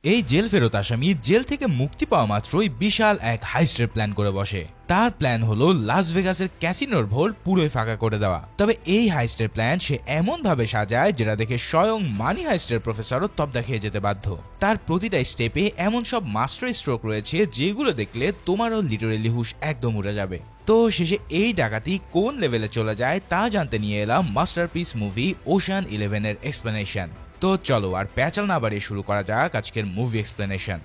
এই জেল ফেরত আসামি জেল থেকে মুক্তি পাওয়া মাত্রই বিশাল এক হাইস্টের প্ল্যান করে বসে। তার প্ল্যান হলো লাস ভেগাসের ক্যাসিনোর ভোল্ট পুরোই ফাঁকা করে দেওয়া। তবে এই হাইস্টের প্ল্যান সে এমন ভাবে সাজায় যেটা দেখে স্বয়ং মানি হাইস্টের প্রফেসরও তবদা খেয়ে যেতে বাধ্য। তার প্রতিটা স্টেপে এমন সব মাস্টার স্ট্রোক রয়েছে যেগুলো দেখলে তোমারও লিটারেলি হুশ একদম উড়ে যাবে। তো শেষে এই ডাকাতি কোন লেভেলে চলে যায় তা জানতে নিয়ে এলাম মাস্টারপিস মুভি ওশান 11 এর এক্সপ্লেনেশন। তো চলো আর প্যাচাল না বাড়িয়ে শুরু করা যাক আজকের মুভি এক্সপ্লেনেশন।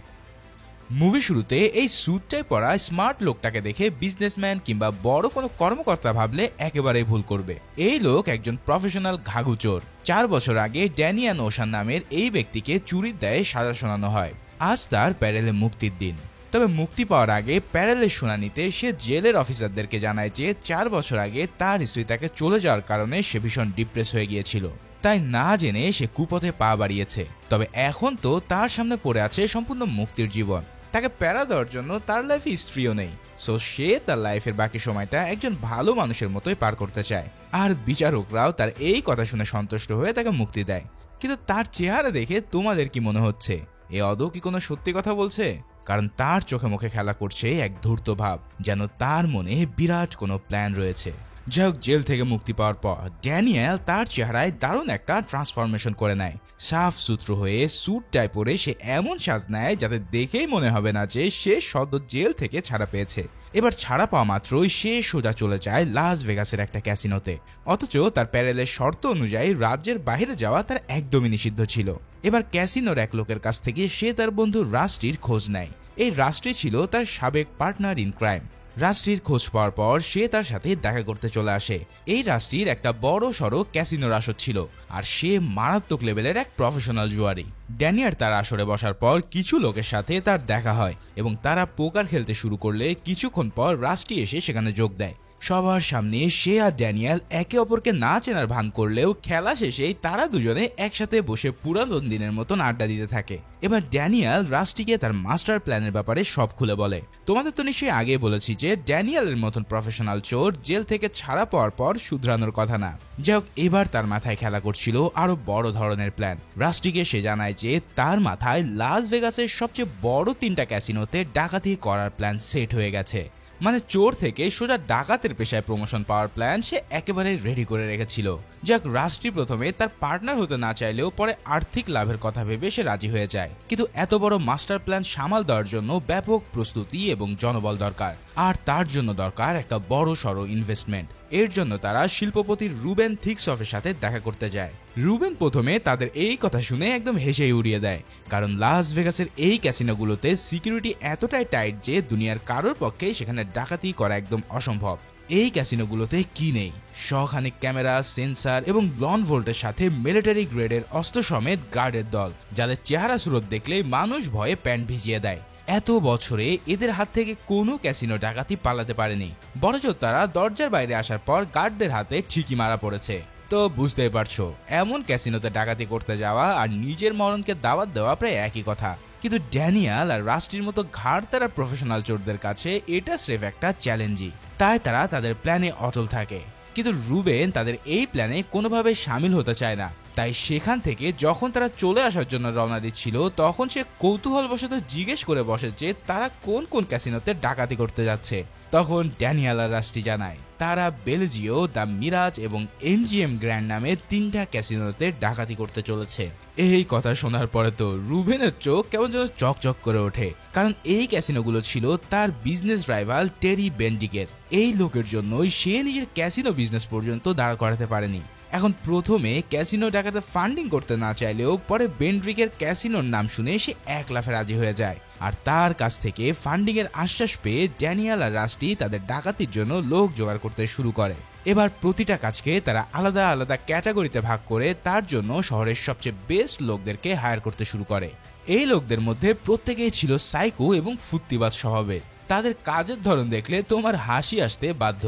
মুভি শুরুতে এই স্যুটটাই পরা স্মার্ট লোকটাকে দেখে বিজনেসম্যান কিংবা বড় কোনো কর্মকর্তা ভাবলে একেবারেই ভুল করবে। এই লোক একজন প্রফেশনাল ঘাঘু চোর। 4 বছর আগে ড্যানিয়ান ওশান নামের এই ব্যক্তিকে চুরির দায়ে সাজা শোনানো হয়। আজ তার প্যারেলে মুক্তির দিন। তবে মুক্তি পাওয়ার আগে প্যারেলের শুনানিতে সে জেলের অফিসারদেরকে জানায় যে 4 বছর আগে তার স্ত্রী তাকে চলে যাওয়ার কারণে সে ভীষণ ডিপ্রেস হয়ে গিয়েছিল, তাই না জেনে সে কুপথে পা বাড়িয়েছে। তবে এখন তো তার সামনে পড়ে আছে সম্পূর্ণ মুক্তির জীবন। তাকে প্যারা দেওয়ার জন্য তার লাইফে স্ত্রীও নেই, সো সে তার লাইফের বাকি সময়টা একজন ভালো মানুষের মতোই পার করতে চায়। আর বিচারকরাও তার এই কথা শুনে সন্তুষ্ট হয়ে তাকে মুক্তি দেয়। কিন্তু তার চেহারা দেখে তোমাদের কি মনে হচ্ছে এ আদৌ কি কোনো সত্যি কথা বলছে? কারণ তার চোখে মুখে খেলা করছে এক ধূর্ত ভাব, যেন তার মনে বিরাট কোনো প্ল্যান রয়েছে। যাই হোক, জেল থেকে মুক্তি পাওয়ার পর ড্যানিয়েল তার চেহারায় দারুণ একটা ট্রান্সফরমেশন করে নেয়। সাফ সুতরো হয়ে স্যুট টাই পরে সে এমন সাজ নেয় যাতে দেখেই মনে হবে না যে সে সদ্য জেল থেকে ছাড়া পেয়েছে। এবার ছাড়া পাওয়া মাত্রই সে সোজা চলে যায় লাস ভেগাসের একটা ক্যাসিনোতে। অথচ তার প্যারেলের শর্ত অনুযায়ী রাজ্যের বাইরে যাওয়া তার একদমই নিষিদ্ধ ছিল। এবার ক্যাসিনোর এক লোকের কাছ থেকে সে তার বন্ধু রাস্টির খোঁজ নেয়। এই রাস্টি ছিল তার সাবেক পার্টনার ইন ক্রাইম। রাস্টির খোঁজ পাওয়ার পর সে তার সাথে দেখা করতে চলে আসে। এই রাস্টির একটা বড় সড়ো ক্যাসিনোর আসর ছিল, আর সে মারাত্মক লেভেলের এক প্রফেশনাল জুয়ারি। ড্যানিয়ার তার আসরে বসার পর কিছু লোকের সাথে তার দেখা হয় এবং তারা পোকার খেলতে শুরু করলে কিছুক্ষণ পর রাস্টি এসে সেখানে যোগ দেয়। সবার সামনে সে আর ড্যানিয়েল একে অপরকে না চেনার ভান করলেও খেলা শেষেই তারা দুজনে একসাথে বসে পুরাতন দিনের মতন আড্ডা দিতে থাকে। এবার ড্যানিয়েল রাস্টিকে তার মাস্টার প্ল্যানের ব্যাপারে সব খুলে বলে। তোমাদের তো নিশ্চয়ই আগে বলেছি যে ড্যানিয়েলের মতন প্রফেশনাল চোর জেল থেকে ছাড়া পাওয়ার পর শুধরানোর কথা না। যাই হোক, এবার তার মাথায় খেলা করছিল আরো বড় ধরনের প্ল্যান। রাস্টিকে সে জানায় যে তার মাথায় লাস ভেগাসের সবচেয়ে বড় 3টা ক্যাসিনোতে ডাকাতি করার প্ল্যান সেট হয়ে গেছে। মানে চোর থেকে সোজা ডাকাতের পেশায় প্রমোশন পাওয়ার প্ল্যান সে একেবারে রেডি করে রেখেছিল। যাক, রাস্ট্রি প্রথমে তার পার্টনার হতে না চাইলেও পরে আর্থিক লাভের কথা ভেবে সে রাজি হয়ে যায়। কিন্তু এত বড় মাস্টার প্ল্যান সামাল দেওয়ার জন্য ব্যাপক প্রস্তুতি এবং জনবল দরকার, আর তার জন্য দরকার একটা বড় সড়ো ইনভেস্টমেন্ট। এর জন্য তারা শিল্পপতি রুবেন থিকসফের সাথে দেখা করতে যায়। রুবেন প্রথমে তাদের এই কথা শুনে একদম হেসেই উড়িয়ে দেয়, কারণ লাস ভেগাসের এই ক্যাসিনোগুলোতে সিকিউরিটি এতটাই টাইট যে দুনিয়ার কারোর পক্ষে সেখানে ডাকাতি করা একদম অসম্ভব। এই ক্যাসিনোগুলোতে কি নেই? শখানেক ক্যামেরা, সেন্সার এবং ব্লন্ড ভোল্টের সাথে মিলিটারি গ্রেডের অস্ত্র সমেত গার্ডের দল, যাদের চেহারা সুরত দেখলেই মানুষ ভয়ে প্যান্ট ভিজিয়ে দেয়। এত বছরে এদের হাত থেকে কোনো ক্যাসিনো ডাকাতি পালাতে পারেনি, বরঞ্চ তারা দরজার বাইরে আসার পর গার্ডদের হাতে ঠিকই মারা পড়েছে। তো বুঝতেই পারছো, এমন ক্যাসিনোতে ডাকাতি করতে যাওয়া আর নিজের মরণকে দাওয়াত দেওয়া প্রায় একই কথা। কিন্তু ড্যানিয়েল আর রাস্টির মতো ঘাড় তারা প্রফেশনাল চোরদের কাছে এটা স্রেফ একটা চ্যালেঞ্জই, তাই তারা তাদের প্ল্যানে অটল থাকে। কিন্তু রুবেন তাদের এই প্ল্যানে কোনোভাবে সামিল হতে চায় না। তাই সেখান থেকে যখন তারা চলে আসার জন্য রওনা দিচ্ছিল, তখন সে কৌতূহলবশত জিজ্ঞেস করে বসে যে তারা কোন কোন ক্যাসিনোতে ডাকাতি করতে যাচ্ছে। তখন ড্যানিয়েল আর রাস্টি জানায় তারা বেলজিও, দ্য মিরাজ এবং MGM গ্র্যান্ড নামে 3টা ক্যাসিনোতে ডাকাতি করতে চলেছে। এই কথা শোনার পরে তো রুবেনের চোখ কেমন যেন চকচক করে ওঠে, কারণ এই ক্যাসিনোগুলো ছিল তার বিজনেস রাইভাল টেরি বেন্ডিকের। এই লোকের জন্যই সে নিজের ক্যাসিনো বিজনেস পর্যন্ত দাঁড় করাতে পারেনি। এখন প্রথমে ক্যাসিনো ডাকাতে ফান্ডিং করতে না চাইলেও পরে বেন্ড্রিকের ক্যাসিনোর নাম শুনে সে এক লাফে রাজি হয়ে যায়, আর তার কাছ থেকে ফান্ডিং এর আশ্বাস পেয়ে ড্যানিয়েল আর রাস্টি তাদের ডাকাতির জন্য লোক জোগাড় করতে শুরু করে। এবার প্রতিটা কাজকে তারা আলাদা আলাদা ক্যাটাগরিতে ভাগ করে তার জন্য শহরের সবচেয়ে বেস্ট লোকদেরকে হায়ার করতে শুরু করে। এই লোকদের মধ্যে প্রত্যেকেই ছিল সাইকো এবং ফুর্তিবাজ স্বভাবের। তাদের কাজের ধরন দেখলে তোমার হাসি আসতে বাধ্য।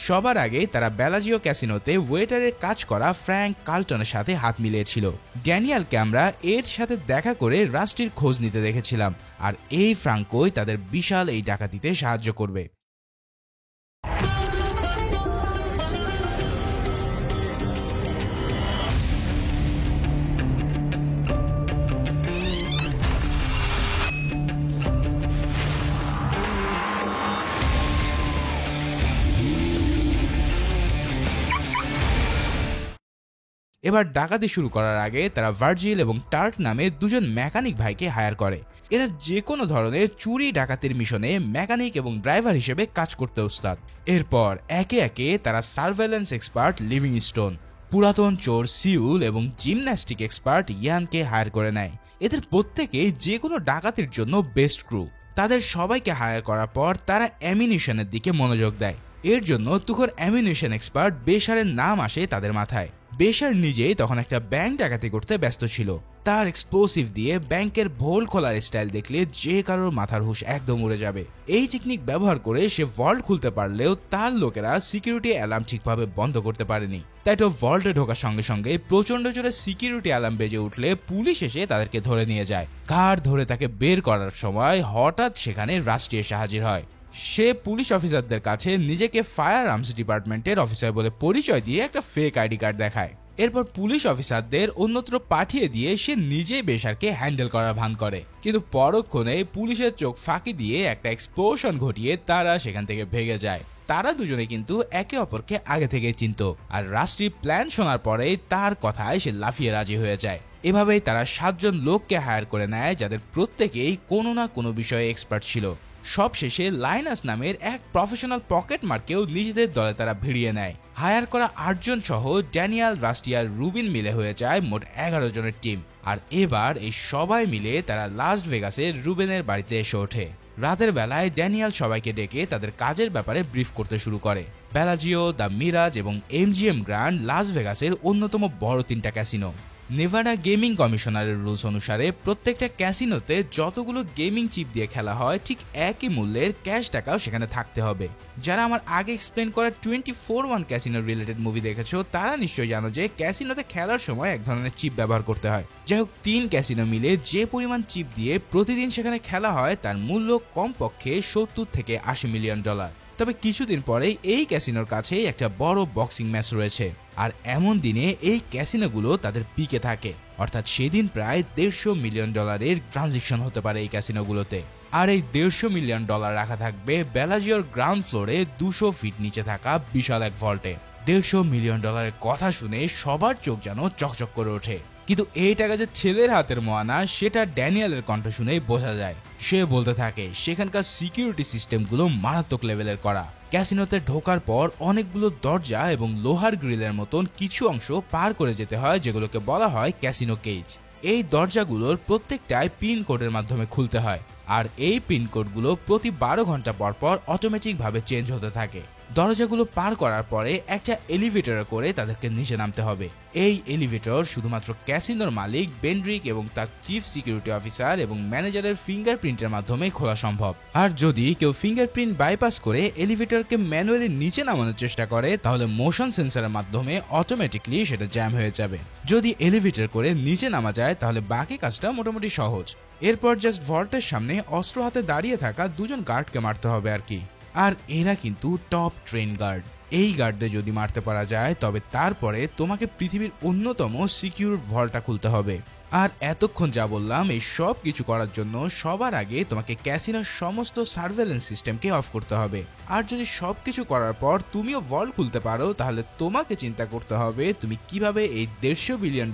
সবার আগে তারা বেলাজিও ক্যাসিনোতে ওয়েটারের কাজ করা ফ্র্যাঙ্ক কার্লটনের সাথে হাত মিলিয়েছিল। ড্যানিয়েলকে আমরা এর সাথে দেখা করে রাস্টির খোঁজ নিতে দেখেছিলাম, আর এই ফ্রাঙ্কোই তাদের বিশাল এই ডাকাতিতে সাহায্য করবে। এবার ডাকাতি শুরু করার আগে তারা ভার্জিল এবং টার্ক নামে দুজন মেকানিক ভাইকে হায়ার করে। এরা যে কোনো ধরনের চুরি ডাকাতির মিশনে মেকানিক এবং ড্রাইভার হিসেবে কাজ করতে উস্তাদ। এরপর একে একে তারা সার্ভেলেন্স এক্সপার্ট লিভিংস্টোন, পুরাতন চোর সিউল এবং জিমন্যাস্টিক এক্সপার্ট ইয়ানকে হায়ার করে নেয়। এদের প্রত্যেকেই যে কোনো ডাকাতির জন্য বেস্ট ক্রু। তাদের সবাইকে হায়ার করার পর তারা অ্যামিনিশনের দিকে মনোযোগ দেয়। এর জন্য তখন অ্যামিনিশন এক্সপার্ট বেশারের নাম আসে তাদের মাথায়। বেশার নিজেই তখন একটা ব্যাংক ডাকাতি করতে ব্যস্ত ছিল। তার এক্সপ্লোসিভ দিয়ে ব্যাংকের ভোল খোলার স্টাইল দেখলে যে কারোর মাথার হুঁশ একদম উড়ে যাবে। এই টেকনিক ব্যবহার করে সে ভল্ট খুলতে পারলেও তার লোকেরা সিকিউরিটি অ্যালার্ম ঠিকভাবে বন্ধ করতে পারেনি। তাই তো ভল্টে ঢোকার সঙ্গে সঙ্গে প্রচন্ড জোরে সিকিউরিটি অ্যালার্ম বেজে উঠলে পুলিশ এসে তাদেরকে ধরে নিয়ে যায়। ঘাড় ধরে তাকে বের করার সময় হঠাৎ সেখানে রাস্টি এসে হাজির হয়। সে পুলিশ অফিসারদের কাছে নিজেকে ফায়ার আর্মস ডিপার্টমেন্টের অফিসার বলে পরিচয় দিয়ে একটা ফেক আইডি কার্ড দেখায়। এরপর পুলিশ অফিসারদের অন্যত্র পাঠিয়ে দিয়ে সে নিজেই বেশারকে হ্যান্ডেল করার ভান করে, কিন্তু পরক্ষণে পুলিশের চোখ ফাঁকি দিয়ে একটা এক্সপ্লোশন ঘটিয়ে তারা সেখান থেকে ভেগে যায়। তারা দুজনে কিন্তু একে অপরকে আগে থেকে চিনত, আর রাষ্ট্রীয় প্ল্যান শোনার পরেই তার কথায় সে লাফিয়ে রাজি হয়ে যায়। এভাবেই তারা 7 জন লোককে হায়ার করে নেয়, যাদের প্রত্যেকেই কোনো না কোনো বিষয়ে এক্সপার্ট ছিল। সবশেষে লাইনাস নামের এক প্রফেশনাল পকেট মার্কেও নিজেদের দলে তারা ভিড়িয়ে নেয়। হায়ার করা 8 জন সহ ড্যানিয়েল, রাস্টি আর রুবিন মিলে হয়ে যায় মোট 11 জনের টিম। আর এবার এই সবাই মিলে তারা লাস ভেগাসে রুবেনের বাড়িতে এসে ওঠে। রাতের বেলায় ড্যানিয়েল সবাইকে ডেকে তাদের কাজের ব্যাপারে ব্রিফ করতে শুরু করে। বেলাজিও, দ্য মিরাজ এবং এমজিএম গ্র্যান্ড লাস ভেগাসের অন্যতম বড় 3টা ক্যাসিনো। নেভাডা গেমিং কমিশনারের রুলস অনুসারে প্রত্যেকটা ক্যাসিনোতে যতগুলো গেমিং চিপ দিয়ে খেলা হয় ঠিক একই মূল্যের ক্যাশ টাকাও সেখানে থাকতে হবে। যারা আমার আগে এক্সপ্লেন করা 24/1 ক্যাসিনো রিলেটেড মুভি দেখেছো তারা নিশ্চয়ই জানো যে ক্যাসিনোতে খেলার সময় এক ধরনের চিপ ব্যবহার করতে হয়। যাই হোক, 3 ক্যাসিনো মিলে যে পরিমাণ চিপ দিয়ে প্রতিদিন সেখানে খেলা হয় তার মূল্য কমপক্ষে $70 থেকে $80 মিলিয়ন। তবে কিছুদিন পরেই এই ক্যাসিনোর কাছেই একটা বড় বক্সিং ম্যাচ রয়েছে, আর এমন দিনে এই ক্যাসিনোগুলো তাদের পিকে থাকে। অর্থাৎ সেদিন প্রায় $150 মিলিয়ন ট্রানজেকশন হতে পারে এই ক্যাসিনোগুলোতে। আর এই $150 মিলিয়ন রাখা থাকবে বেলাজিওর গ্রাউন্ড ফ্লোরে 200 ফিট নিচে থাকা বিশাল এক ভল্টে। $150 মিলিয়ন কথা শুনে সবার চোখ যেন চকচক করে ওঠে। কিন্তু এই টাকা যে ছেলের হাতের মোয়ানা সেটা ড্যানিয়েলের কণ্ঠ শুনেই বোঝা যায়। সে বলতে থাকে সেখানকার সিকিউরিটি সিস্টেমগুলো মারাত্মক লেভেলের করা। ক্যাসিনোতে ঢোকার পর অনেকগুলো দরজা এবং লোহার গ্রিলের মতন কিছু অংশ পার করে যেতে হয়, যেগুলোকে বলা হয় ক্যাসিনো কেজ। এই দরজাগুলোর প্রত্যেকটাই পিন কোডের মাধ্যমে খুলতে হয়, আর এই পিন কোডগুলো প্রতি 12 ঘন্টা পর পর অটোমেটিকভাবে চেঞ্জ হতে থাকে। দরজাগুলো পার করার পরে একটা এলিভেটরে করে তাদেরকে নিচে নামতে হবে। এই এলিভেটর শুধুমাত্র ক্যাসিনোর মালিক বেন্ড্রিক এবং তার চিফ সিকিউরিটি অফিসার এবং ম্যানেজারের ফিঙ্গারপ্রিন্টের মাধ্যমে খোলা সম্ভব। আর যদি কেউ ফিঙ্গারপ্রিন্ট বাইপাস করে এলিভেটরকে ম্যানুয়ালি নিচে নামানোর চেষ্টা করে তাহলে মোশন সেন্সরের মাধ্যমে অটোমেটিকলি সেটা জ্যাম হয়ে যাবে। যদি এলিভেটর করে নিচে নামা যায় তাহলে বাকি কাজটা মোটামুটি সহজ। এরপর জাস্ট ভল্টের সামনে অস্ত্র হাতে দাঁড়িয়ে থাকা 2 জন গার্ডকে মারতে হবে আর কি। আর এরা কিন্তু টপ ট্রেন গার্ড। এই গার্ডদের যদি মারতে পারা যায় তবে তারপরে তোমাকে পৃথিবীর অন্যতম সিকিউর ভল্টটা খুলতে হবে। আর এতক্ষণ যা বললাম এই সব কিছু করার জন্য সবার আগে তোমাকে ক্যাসিনোর সমস্ত সার্ভেলেন্স সিস্টেমকে অফ করতে হবে। আর যদি সবকিছু করার পর তুমিও ভল্ট খুলতে পারো তাহলে তোমাকে চিন্তা করতে হবে তুমি কিভাবে এই $150 বিলিয়ন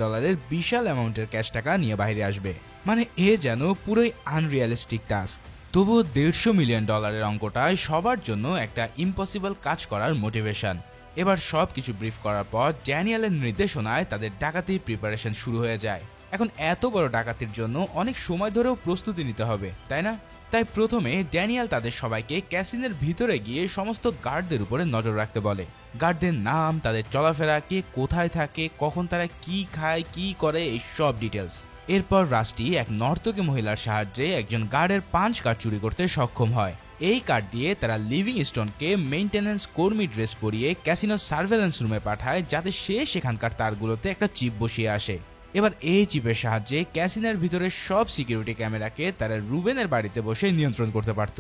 বিশাল অ্যামাউন্টের ক্যাশ টাকা নিয়ে বাইরে আসবে। মানে এ যেন পুরোই আনরিয়ালিস্টিক টাস্ক। তবুও $150 মিলিয়ন অঙ্কটাই সবার জন্য একটা ইম্পসিবল কাজ করার মোটিভেশন। এবার সবকিছু ব্রিফ করার পর ড্যানিয়েলের নির্দেশনায় তাদের ডাকাতির প্রিপারেশন শুরু হয়ে যায়। এখন এত বড় ডাকাতির জন্য অনেক সময় ধরেও প্রস্তুতি নিতে হবে, তাই না? তাই প্রথমে ড্যানিয়েল তাদের সবাইকে ক্যাসিনোর ভিতরে গিয়ে সমস্ত গার্ডদের উপরে নজর রাখতে বলে। গার্ডদের নাম, তাদের চলাফেরা, কে কোথায় থাকে, কখন তারা কি খায়, কি করে, এই সব ডিটেলস। এরপর রাস্টি এক নর্তকী মহিলার সাহায্যে একজন গার্ডের পাঞ্চ কার্ড চুরি করতে সক্ষম হয়। এই কার্ড দিয়ে তারা লিভিংস্টোনকে মেইনটেনেন্স কর্মী ড্রেস পরিয়ে ক্যাসিনোর সার্ভেলেন্স রুমে পাঠায়, যাতে সে সেখানকার তারগুলোতে একটা চিপ বসিয়ে আসে। এবার এই চিপের সাহায্যে ক্যাসিনোর ভিতরে সব সিকিউরিটি ক্যামেরাকে তারা রুবেনের বাড়িতে বসে নিয়ন্ত্রণ করতে পারত।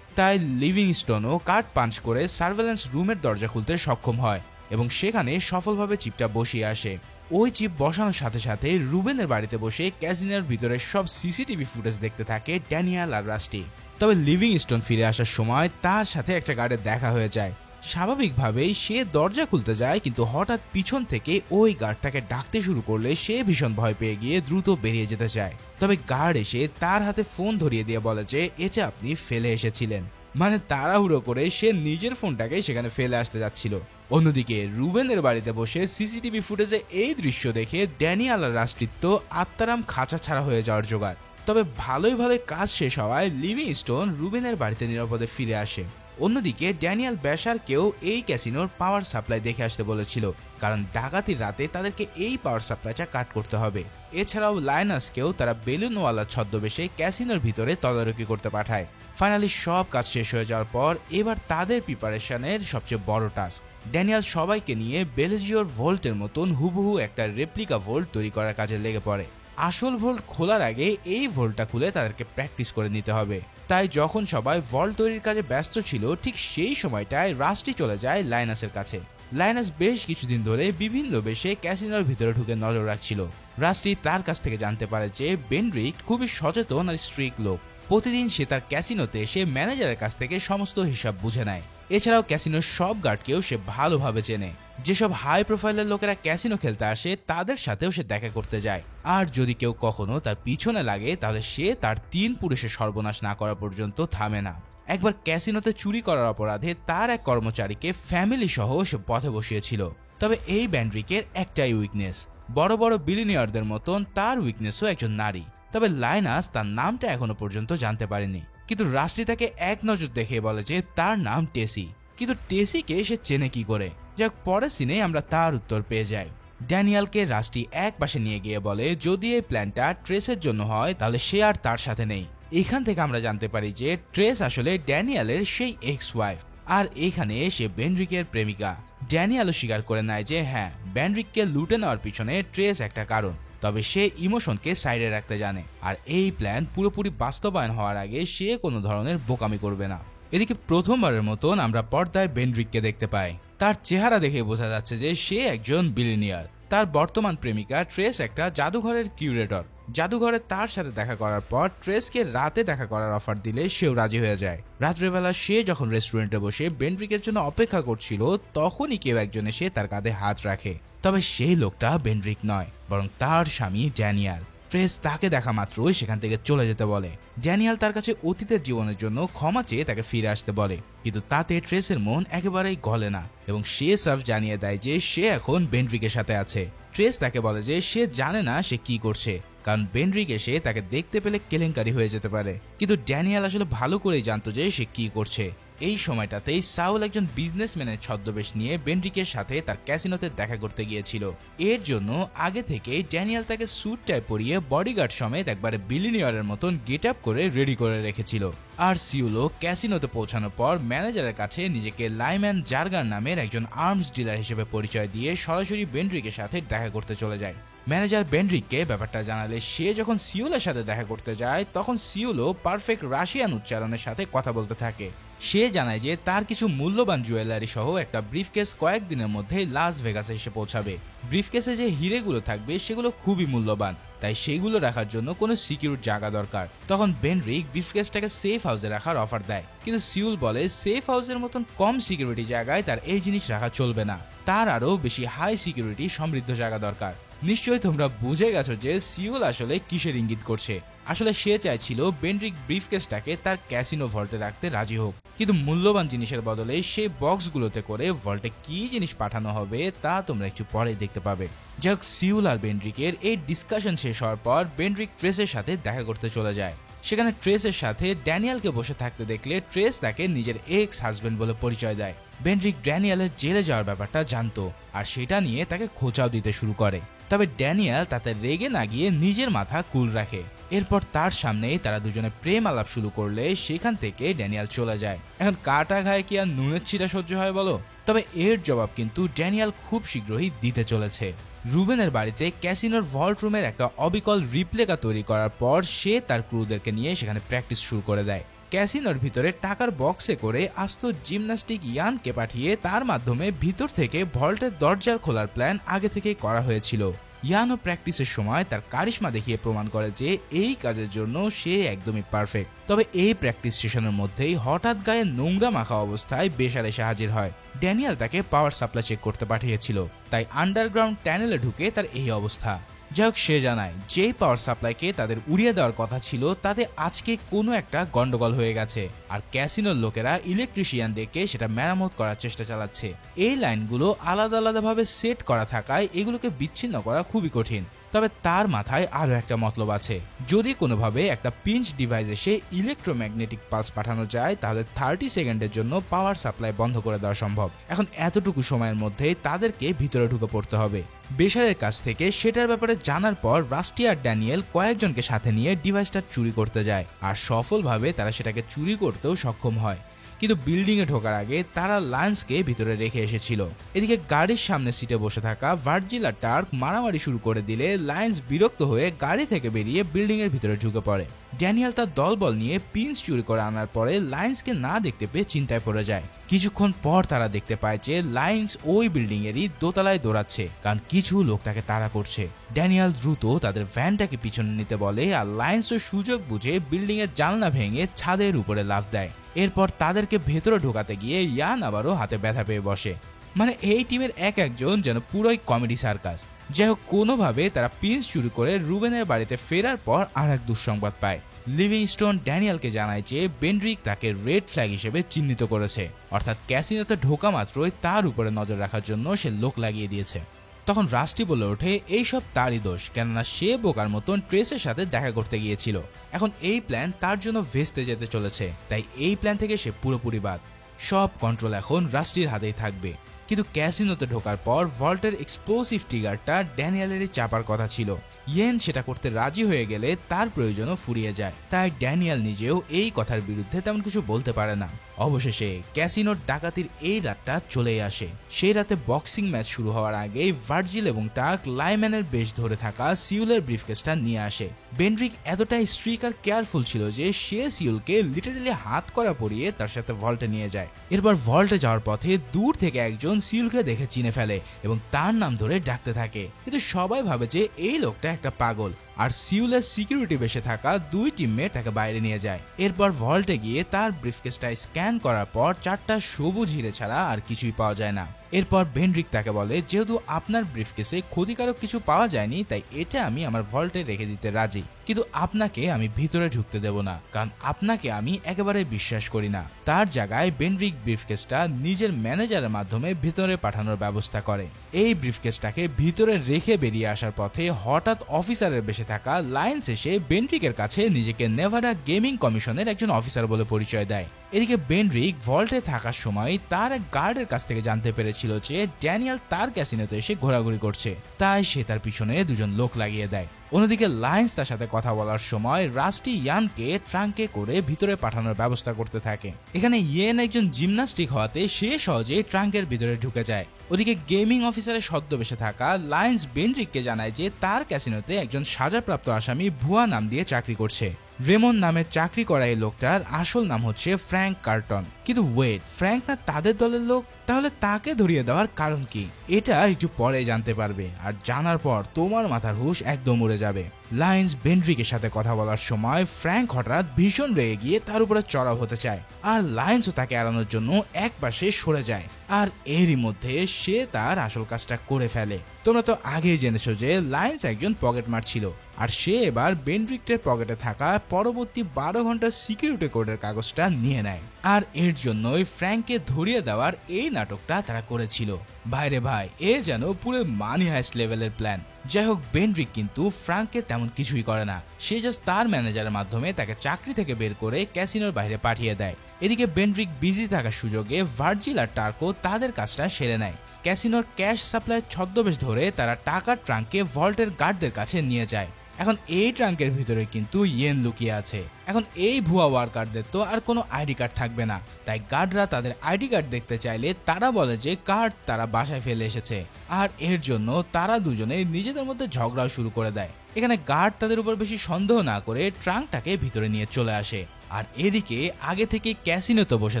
তাই লিভিংস্টোনও কার্ড পাঞ্চ করে সার্ভেলেন্স রুমের দরজা খুলতে সক্ষম হয় এবং সেখানে সফলভাবে চিপটা বসিয়ে আসে। ওই চিপ বসানোর সাথে সাথে রুবেনের বাড়িতে বসে ক্যাসিনোর ভিতরে সব সিসিটিভি ফুটেজ দেখতে থাকে ড্যানিয়েল আর রাস্টি। তবে লিভিংস্টোন ফিরে আসার সময় তার সাথে একটা গার্ডের দেখা হয়ে যায়। স্বাভাবিকভাবেই সে দরজা খুলতে যায়, কিন্তু হঠাৎ পিছন থেকে ওই গার্ড তাকে ডাকতে শুরু করলে সে ভীষণ ভয় পেয়ে গিয়ে দ্রুত বেরিয়ে যেতে চায়। তবে গার্ড এসে তার হাতে ফোন ধরিয়ে দিয়ে বলে যে এটা আপনি ফেলে এসেছিলেন। মানে তাড়াহুড়ো করে সে নিজের ফোনটাকে সেখানে ফেলে আসতে যাচ্ছিল। অন্যদিকে রুবেনের বাড়িতে বসে সিসিটিভি ফুটেজে এই দৃশ্য দেখে ড্যানিয়াল আর রাষ্ট্রিত্ব আত্মারাম খাঁচা ছাড়া হয়ে যাওয়ার জোগাড়। তবে ভালোই কাজ শেষ হওয়ায় লিভিংস্টোন রুবেনের বাড়িতে নিরাপদে ফিরে আসে। অন্যদিকে ড্যানিয়াল ব্যাশারকেও এই ক্যাসিনোর পাওয়ার সাপ্লাই দেখে আসতে বলেছিল, কারণ ডাকাতির রাতে তাদেরকে এই পাওয়ার সাপ্লাইটা কাট করতে হবে। এছাড়াও লাইনাসকেও তারা বেলুনওয়ালার ছদ্মবেশে ক্যাসিনোর ভিতরে তদারকি করতে পাঠায়। ফাইনালি সব কাজ শেষ হয়ে যাওয়ার পর এবার তাদের প্রিপারেশনের সবচেয়ে বড় টাস্ক। ড্যানিয়াল সবাইকে নিয়ে বেলজিওর ভোল্টের মতন হুবহু একটা রেপ্লিকা ভোল্ট তৈরি করার কাজে লেগে পড়ে। আসল ভোল্ট খোলার আগে এই ভোল্টটা খুলে তাদেরকে প্র্যাকটিস করে নিতে হবে। তাই যখন সবাই ভল্ট তৈরির কাজে ব্যস্ত ছিল, ঠিক সেই সময়টায় রাস্টি চলে যায় লাইনাসের কাছে। লাইনাস বেশ কিছুদিন ধরে বিভিন্ন বেশে ক্যাসিনোর ভিতরে ঢুকে নজর রাখছিল। রাস্টি তার কাছ থেকে জানতে পারে যে বেন্ড্রিক খুবই সচেতন আর স্ট্রিক্ট লোক। প্রতিদিন সে তার ক্যাসিনোতে এসে ম্যানেজারের কাছ থেকে সমস্ত হিসাব বুঝে নেয়। এছাড়াও ক্যাসিনোর সব গার্ডকেও সে ভালোভাবে চেনে। যেসব হাই প্রোফাইলের লোকেরা ক্যাসিনো খেলতে আসে তাদের সাথেও সে দেখা করতে যায়। আর যদি কেউ কখনো তার পিছনে লাগে তাহলে সে তার 3 পুরুষের সর্বনাশ না করা পর্যন্ত থামে না। একবার ক্যাসিনোতে চুরি করার অপরাধে তার এক কর্মচারীকে ফ্যামিলি সহ সে পথে বসিয়েছিল। তবে এই ব্যান্ড্রিকের একটাই উইকনেস, বড় বড় বিলিনিয়ারদের মতন তার উইকনেসও একজন নারী। তবে লাইনাস তার নামটা এখনো পর্যন্ত জানতে পারেনি, কিন্তু রাস্টি তাকে এক নজর দেখে বলে যে তার নাম টেসি। কিন্তু টেসিকে সে চেনে কি করে? যাক, পরের সিনে আমরা তার উত্তর পেয়ে যাই। ড্যানিয়ালকে রাস্টি এক পাশে নিয়ে গিয়ে বলে যদি এই প্ল্যানটা ট্রেসের জন্য হয় তাহলে সে আর তার সাথে নেই। এখান থেকে আমরা জানতে পারি যে ট্রেস আসলে ড্যানিয়ালের সেই এক্স ওয়াইফ, আর এখানে সে বেন্ড্রিকের প্রেমিকা। ড্যানিয়ালও স্বীকার করে নেয় যে হ্যাঁ, বেন্ড্রিককে লুটে নেওয়ার পিছনে ট্রেস একটা কারণ। তবে সে ইমোশনকে সাইডে রাখতে জানে, আর এই প্ল্যান পুরোপুরি বাস্তবায়ন হওয়ার আগে সে কোনো ধরনের বোকামি করবে না। এদিকে প্রথমবারের মতন আমরা পর্দায় বেন্ড্রিককে দেখতে পাই। তার চেহারা দেখে বোঝা যাচ্ছে যে সে একজন বিলিনিয়ার। তার বর্তমান প্রেমিকা ট্রেস একটা জাদুঘরের কিউরেটর। জাদুঘরে তার সাথে দেখা করার পর ট্রেসকে রাতে দেখা করার অফার দিলে সেও রাজি হয়ে যায়। রাত্রেবেলা সে যখন রেস্টুরেন্টে বসে বেন্ড্রিকের জন্য অপেক্ষা করছিল, তখনই কেউ একজন এসে তার কাঁধে হাত রাখে। তবে সেই লোকটা বেন্ড্রিক নয়, বরং তার স্বামী ড্যানিয়াল। ট্রেস তাকে দেখা মাত্রই সেখান থেকে চলে যেতে বলে। ড্যানিয়াল তার কাছে অতীতের জীবনের জন্য ক্ষমা চেয়ে তাকে ফিরে আসতে বলে, কিন্তু তাতে ট্রেসের মন একেবারেই গলে না এবং সে সাফ জানিয়ে দেয় যে সে এখন বেন্ড্রিকের সাথে আছে। ট্রেস তাকে বলে যে সে জানে না সে কি করছে, কারণ বেন্ড্রিক এসে তাকে দেখতে পেলে কেলেঙ্কারি হয়ে যেতে পারে। কিন্তু ড্যানিয়াল আসলে ভালো করেই জানতো যে সে কি করছে। এই সময়টাতেই সাউল একজন বিজনেসম্যানের ছদ্মবেশ নিয়ে বেন্ড্রিকের সাথে তার ক্যাসিনোতে দেখা করতে গিয়েছিল। এর জন্য আগে থেকে ড্যানিয়াল তাকে স্যুট টাই পরিয়ে বডিগার্ড সমেত একবারে বিলিনিয়ারের মতন গেট আপ করে রেডি করে রেখেছিল। আর সিউলো ক্যাসিনোতে পৌঁছানোর পর ম্যানেজারের কাছে নিজেকে লাইম্যান জার্গার নামের একজন আর্মস ডিলার হিসেবে পরিচয় দিয়ে সরাসরি বেন্ড্রিকের সাথে দেখা করতে চলে যায়। ম্যানেজার বেন্ড্রিককে ব্যাপারটা জানালে সে যখন সিউলের সাথে দেখা করতে যায়, তখন সিউলো পারফেক্ট রাশিয়ান উচ্চারণের সাথে কথা বলতে থাকে। সে জানায় যে তার কিছু মূল্যবান জুয়েলারি সহ একটা ব্রিফকেস কয়েকদিনের মধ্যে লাস ভেগাসে এসে পৌঁছাবে। ব্রিফকেসে যে হিরেগুলো থাকবে সেগুলো খুবই মূল্যবান, তাই সেগুলো রাখার জন্য কোনো সিকিউর জায়গা দরকার। তখন বেন্ড্রিক ব্রিফকেসটাকে সেফ হাউসে রাখার অফার দেয়, কিন্তু সিউল বলে সেফ হাউসের মতন কম সিকিউরিটি জায়গায় তার এই জিনিস রাখা চলবে না, তার আরও বেশি হাই সিকিউরিটি সমৃদ্ধ জায়গা দরকার। নিশ্চয়ই তোমরা বুঝে গেছো যে সিউল আসলে কিসের ইঙ্গিত করছে। আসলে সে চাইছিল বেন্ড্রিক ব্রিফকেসটাকে তার ক্যাসিনো ভল্টে রাখতে রাজি হোক, কিন্তু মূল্যবান জিনিসের বদলে সেই বক্সগুলোতে করে ভল্টে কি জিনিস পাঠানো হবে তা তোমরা একটু পরে দেখতে পাবে। যাক, সিউল আর বেন্ড্রিকের এই ডিসকাশন শেষ হওয়ার পর বেন্ড্রিক ট্রেসের সাথে দেখা করতে চলে যায়। সেখানে ট্রেসের সাথে ড্যানিয়ালকে বসে থাকতে দেখলে ট্রেস তাকে নিজের এক্স হাজবেন্ড বলে পরিচয় দেয়। বেন্ড্রিক ড্যানিয়ালের জেলে যাওয়ার ব্যাপারটা জানতো, আর সেটা নিয়ে তাকে খোঁচাও দিতে শুরু করে। তবে ড্যানিয়াল তাতে রেগে না গিয়ে নিজের মাথা কুল রাখে। এরপর তার সামনেই তারা দুজনে প্রেম আলাপ শুরু করলে সেখান থেকে ড্যানিয়াল চলে যায়। এখন কাটা ঘায়ে কি আর নুনের ছিটা সহ্য হয় বলো? তবে এর জবাব কিন্তু ড্যানিয়াল খুব শীঘ্রই দিতে চলেছে। রুবেনের বাড়িতে ক্যাসিনোর ভল্ট রুমের একটা অবিকল রিপ্লেকা তৈরি করার পর সে তার ক্রুদেরকে নিয়ে সেখানে প্র্যাকটিস শুরু করে দেয়। ক্যাসিনোর ভিতরে টাকার বক্সে করে আস্ত জিমন্যাস্টিক ইয়ানকে পাঠিয়ে তার মাধ্যমে ভিতর থেকে ভল্টের দরজার খোলার প্ল্যান আগে থেকেই করা হয়েছিল। ইয়ানও প্র্যাকটিসের সময় তার কারিশমা দেখিয়ে প্রমাণ করে যে এই কাজের জন্য সে একদমই পারফেক্ট। তবে এই প্র্যাকটিস সেশনের মধ্যেই হঠাৎ গায়ে নোংরা মাখা অবস্থায় বেশার এসে হাজির হয়। ড্যানিয়েল তাকে পাওয়ার সাপ্লাই চেক করতে পাঠিয়েছিল, তাই আন্ডারগ্রাউন্ড টানেলে ঢুকে তার এই অবস্থা। যাই হোক, সে জানায় যেই পাওয়ার সাপ্লাইকে তাদের উড়িয়ে দেওয়ার কথা ছিল তাতে আজকে কোনো একটা গন্ডগোল হয়ে গেছে, আর ক্যাসিনোর লোকেরা ইলেকট্রিশিয়ান দেখে সেটা মেরামত করার চেষ্টা চালাচ্ছে। এই লাইনগুলো আলাদা আলাদাভাবে সেট করা থাকায় এগুলোকে বিচ্ছিন্ন করা খুবই কঠিন। তবে তার মাথায় আরো একটা মতলব আছে, যদি কোনোভাবে একটা পিঞ্চ ডিভাইস এসে ইলেকট্রোম্যাগনেটিক পালস পাঠানো যায় তাহলে 30 সেকেন্ডের জন্য পাওয়ার সাপ্লাই বন্ধ করে দেওয়া সম্ভব। এখন এতটুকু সময়ের মধ্যে তাদেরকে ভিতরে ঢুকে পড়তে হবে। বেশারের কাছ থেকে সেটার ব্যাপারে জানার পর রাস্টি আর ড্যানিয়েল কয়েকজনকে সাথে নিয়ে ডিভাইসটা চুরি করতে যায়, আর সফলভাবে তারা সেটাকে চুরি করতেও সক্ষম হয়। কিন্তু বিল্ডিং এ ঢোকার আগে তারা লায়েন্সকে ভিতরে রেখে এসেছিল। এদিকে গাড়ির সামনে সিটে বসে থাকা ভার্জিল আর টার্ক মারামারি শুরু করে দিলে লায়েন্স বিরক্ত হয়ে গাড়ি থেকে বেরিয়ে বিল্ডিং এর ভিতরে ঢুকে পড়ে। ড্যানিয়েল তার দলবল নিয়ে পিন্স চুরি করে আনার পরে লায়েন্সকে না দেখতে পেয়ে চিন্তায় পড়ে যায়। কিছুক্ষণ পর তারা দেখতে পায় যে লায়েন্স ওই বিল্ডিং এরই দোতলায় দৌড়াচ্ছে, কারণ কিছু লোক তাকে তাড়া করছে। ড্যানিয়েল দ্রুত তাদের ভ্যানটাকে পিছনে নিতে বলে, আর লায়েন্স সুযোগ বুঝে বিল্ডিং এর জানলা ভেঙে ছাদের উপরে লাফ দেয়। এরপর তাদেরকে ভেতরে ঢোকাতে গিয়ে ইয়ান আবারও হাতে ব্যথা পেয়ে বসে। মানে এই টিমের এক একজন যেন পুরোই কমেডি সার্কাস। যাই হোক, কোনোভাবে তারা পিন্স চুরি করে রুবেনের বাড়িতে ফেরার পর আর এক দুঃসংবাদ পায়। লিভিংস্টোন ড্যানিয়েলকে জানায় যে বেন্ড্রিক তাকে রেড ফ্ল্যাগ হিসেবে চিহ্নিত করেছে, অর্থাৎ ক্যাসিনোতে ঢোকা মাত্রই তার উপরে নজর রাখার জন্য সে লোক লাগিয়ে দিয়েছে। তখন রাস্টি বলে ওঠে এইসব তারই দোষ, কেননা সে বোকার মতন ট্রেসের সাথে দেখা করতে গিয়েছিল। এখন এই প্ল্যান তার জন্য ভেস্তে যেতে চলেছে, তাই এই প্ল্যান থেকে সে পুরোপুরি বাদ। সব কন্ট্রোল এখন রাস্টির হাতেই থাকবে। কিন্তু ক্যাসিনোতে ঢোকার পর ভল্টের এক্সপ্লোসিভ ট্রিগারটা ড্যানিয়েলেরই চাপার কথা ছিল। ইয়েন সেটা করতে রাজি হয়ে গেলে তার প্রয়োজনও ফুরিয়ে যায়, তাই ড্যানিয়েল নিজেও এই কথার বিরুদ্ধে তেমন কিছু বলতে পারে না। অবশেষে ক্যাসিনোর ডাকাতির এই রাতটা চলেই আসে। সেই রাতে বক্সিং ম্যাচ শুরু হওয়ার আগেই ভার্জিল এবং টার্ক লাইম্যানের বেশ ধরে থাকা সিউলের ব্রিফকেসটা নিয়ে আসে। বেন্ড্রিক এতটাই স্ট্রিক আর কেয়ারফুল ছিল যে সে সিউলকে লিটারেলি হাত করা পরিয়ে তার সাথে ভল্টে নিয়ে যায়। এরপর ভল্টে যাওয়ার পথে দূর থেকে একজন সিউলকে দেখে চিনে ফেলে এবং তার নাম ধরে ডাকতে থাকে, কিন্তু সবাই ভাবে যে এই লোকটা একটা পাগল। আর সিউলের সিকিউরিটি বেসে থাকা দুই টিমমেট তাকে বাইরে নিয়ে যায়। এরপর ভল্টে গিয়ে তার ব্রিফকেসটা স্ক্যান করার পর 4টা সবুজ হিরে ছাড়া আর কিছুই পাওয়া যায় না। এরপর বেন্ড্রিক তাকে বলে, যেহেতু আপনার ব্রিফকেসে ক্ষতিকারক কিছু পাওয়া যায়নি তাই এটা আমি আমার ভল্টে রেখে দিতে রাজি, কিন্তু আপনাকে আমি ভিতরে ঢুকতে দেব না, কারণ আপনাকে আমি একেবারে বিশ্বাস করি না। তার জায়গায় বেন্ড্রিক ব্রিফকেসটা নিজের ম্যানেজারের মাধ্যমে ভিতরে পাঠানোর ব্যবস্থা করে। এই ব্রিফকেসটাকে ভিতরে রেখে বেরিয়ে আসার পথে হঠাৎ অফিসারের বেশে থাকা লায়েন্স এসে বেন্ড্রিকের কাছে নিজেকে নেভাডা গেমিং কমিশনের একজন অফিসার বলে পরিচয় দেয়। এদিকে বেন্ড্রিক ভল্টে থাকার সময় তার এক গার্ডের কাছ থেকে জানতে পেরেছিল যে ড্যানিয়েল তার ক্যাসিনোতে এসে ঘোরাঘুরি করছে, তাই সে তার পিছনে দুজন লোক লাগিয়ে দেয়। অন্যদিকে লায়েন্স তার সাথে কথা বলার সময় রাস্টি ইয়ানকে ট্রাঙ্কে করে ভিতরে পাঠানোর ব্যবস্থা করতে থাকে। এখানে ইয়েন একজন জিমনাস্টিক হওয়াতে সে সহজে ট্রাঙ্কের ভিতরে ঢুকে যায়। ওদিকে গেমিং অফিসারের সদ্যবেশে থাকা লায়েন্স বেন্ড্রিককে জানায় যে তার ক্যাসিনোতে একজন সাজাপ্রাপ্ত আসামি ভুয়া নাম দিয়ে চাকরি করছে। রেমন নামে চাকরি করা এই লোকটার আসল নাম হচ্ছে ফ্র্যাঙ্ক কার্টন। কিন্তু ওয়েট, ফ্র্যাঙ্ক না তাদের দলের লোক? তাহলে তাকে ধরিয়ে দেওয়ার কারণ কি? এটা একটু পরে জানতে পারবে, আর জানার পর তোমার মাথার হুঁশ একদম উড়ে যাবে। লায়েন্স বেন্ড্রিকের সাথে কথা বলার সময় ফ্র্যাঙ্ক হঠাৎ ভীষণ রেগে গিয়ে তার উপরে চড়াও হতে চায়, আর লায়েন্সও তাকে এড়ানোর জন্য এক পাশে সরে যায়, আর এরই মধ্যে সে তার আসল কাজটা করে ফেলে। তোমরা তো আগেই জেনেছো যে লায়েন্স একজন পকেটমার ছিল, আর সে এবার বেন্ড্রিকের পকেটে থাকা পরবর্তী 12 ঘন্টার সিকিউরিটি কোডের কাগজটা নিয়ে নেয়। আর এর জন্যই ফ্র্যাঙ্ককে ধরিয়ে দেওয়ার এই নাটকটা তারা করেছিল। ভাইরে ভাই, এ যেন পুরো মানি হাইস্ট লেভেলের প্ল্যান। যাই হোক, বেন্ড্রিক কিন্তু ফ্র্যাঙ্ককে তেমন কিছুই করে না, সে জাস্ট তার ম্যানেজারের মাধ্যমে তাকে চাকরি থেকে বের করে ক্যাসিনোর বাইরে পাঠিয়ে দেয়। এদিকে বেন্ড্রিক বিজি থাকার সুযোগে ভার্জিল আর টার্কো তাদের কাজটা সেরে নেয়। ক্যাসিনোর ক্যাশ সাপ্লাই ছদ্মবেশ ধরে তারা টাকার ট্রাঙ্কে ভল্টের গার্ডদের কাছে নিয়ে যায়। এখন এই ট্রাঙ্কের ভিতরে কিন্তু ইয়েন লুকিয়ে আছে। এখন এই ভুয়া ওয়ার্কারদের তো আর কোনো আইডি কার্ড থাকবে না, তাই গার্ডরা তাদের আইডি কার্ড দেখতে চাইলে তারা বলে যে কার্ড তারা বাসায় ফেলে এসেছে, আর এর জন্য তারা দুজনে নিজেদের মধ্যে ঝগড়াও শুরু করে দেয়। এখানে গার্ড তাদের উপর বেশি সন্দেহ না করে ট্রাঙ্কটাকে ভিতরে নিয়ে চলে আসে। আর এদিকে আগে থেকে ক্যাসিনোতে বসে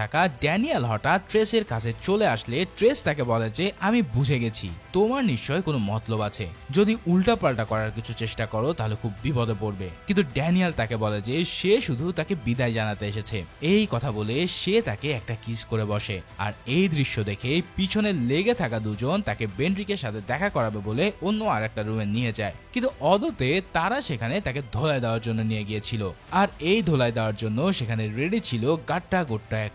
থাকা ড্যানিয়েল হঠাৎ ট্রেসের কাছে চলে আসলে ট্রেস তাকে বলে যে আমি বুঝে গেছি, তোমার নিশ্চয় কোনো মতলব আছে, যদি উল্টাপাল্টা করার কিছু চেষ্টা করো তাহলে খুব বিপদে পড়বে। কিন্তু ড্যানিয়েল তাকে বলে যে সে শুধু তাকে বিদায় জানাতে এসেছে। এই কথা বলে সে তাকে একটা কিস করে বসে। আর এই দৃশ্য দেখে পিছনে লেগে থাকা দুজন তাকে বেন্ড্রিকের সাথে দেখা করাবে বলে অন্য আর একটা রুমে নিয়ে যায়। কিন্তু অদতে তারা সেখানে তাকে ধোলাই দেওয়ার জন্য নিয়ে গিয়েছিল। আর এই ধোলাই দেওয়ার জন্য সেখানে রেডি ছিল গাট্টা গোট্টা এক